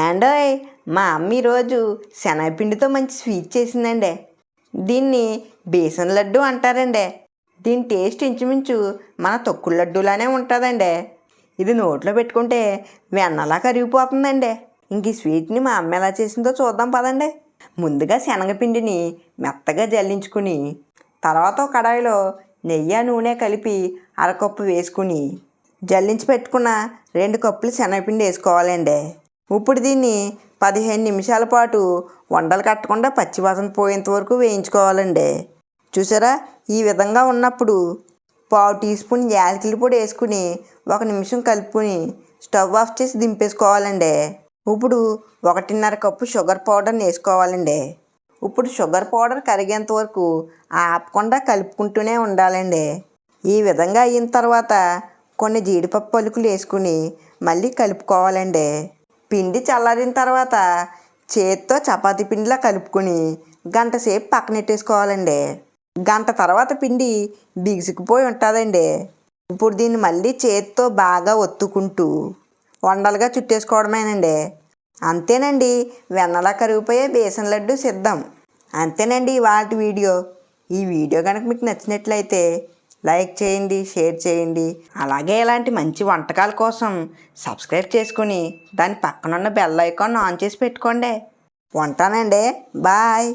ఏండోయ్, మా అమ్మ ఈరోజు శనగపిండితో మంచి స్వీట్ చేసిందండి. దీన్ని బేసన్ లడ్డు అంటారండి. దీని టేస్ట్ ఇంచుమించు మన తొక్కుడు లడ్డూలానే ఉంటుందండి. ఇది నోట్లో పెట్టుకుంటే వెన్నలా కరిగిపోతుందండి. ఇంక ఈ స్వీట్ని మా అమ్మ ఎలా చేసిందో చూద్దాం పదండి. ముందుగా శనగపిండిని మెత్తగా జల్లించుకుని తర్వాత ఒక కడాయిలో నెయ్యి నూనె కలిపి అరకప్పు వేసుకుని జల్లించి పెట్టుకున్న 2 కప్పులు శనగపిండి వేసుకోవాలండి. ఇప్పుడు దీన్ని 15 నిమిషాల పాటు వండలు కట్టకుండా పచ్చివాసన పోయేంత వరకు వేయించుకోవాలండి. చూసారా, ఈ విధంగా ఉన్నప్పుడు పావు టీ స్పూన్ యాలకుల పొడి వేసుకుని 1 నిమిషం కలుపుకొని స్టవ్ ఆఫ్ చేసి దింపేసుకోవాలండి. ఇప్పుడు 1.5 కప్పు షుగర్ పౌడర్ని వేసుకోవాలండి. ఇప్పుడు షుగర్ పౌడర్ కరిగేంత వరకు ఆపకుండా కలుపుకుంటూనే ఉండాలండి. ఈ విధంగా అయిన తర్వాత కొన్ని జీడిపప్పు పలుకులు వేసుకుని మళ్ళీ కలుపుకోవాలండి. పిండి చల్లారిన తర్వాత చేతితో చపాతీ పిండిలా కలుపుకొని గంట సేపు పక్కనెట్టేసుకోవాలండి. గంట తర్వాత పిండి బిగుసుకుపోయి ఉంటుందండి. ఇప్పుడు దీన్ని మళ్ళీ చేతితో బాగా ఒత్తుకుంటూ వండలుగా చుట్టేసుకోవడమేనండి. అంతేనండి, వెన్నలా కరిగిపోయే బేసన్ లడ్డు సిద్ధం. అంతేనండి ఇవాల్టి వీడియో. ఈ వీడియో కనుక మీకు నచ్చినట్లయితే లైక్ చేయండి, షేర్ చేయండి. అలాగే ఇలాంటి మంచి వంటకాల కోసం సబ్స్క్రైబ్ చేసుకుని దాని పక్కనున్న బెల్ ఐకాన్ ఆన్ చేసి పెట్టుకోండి. ఉంటానండి, బాయ్.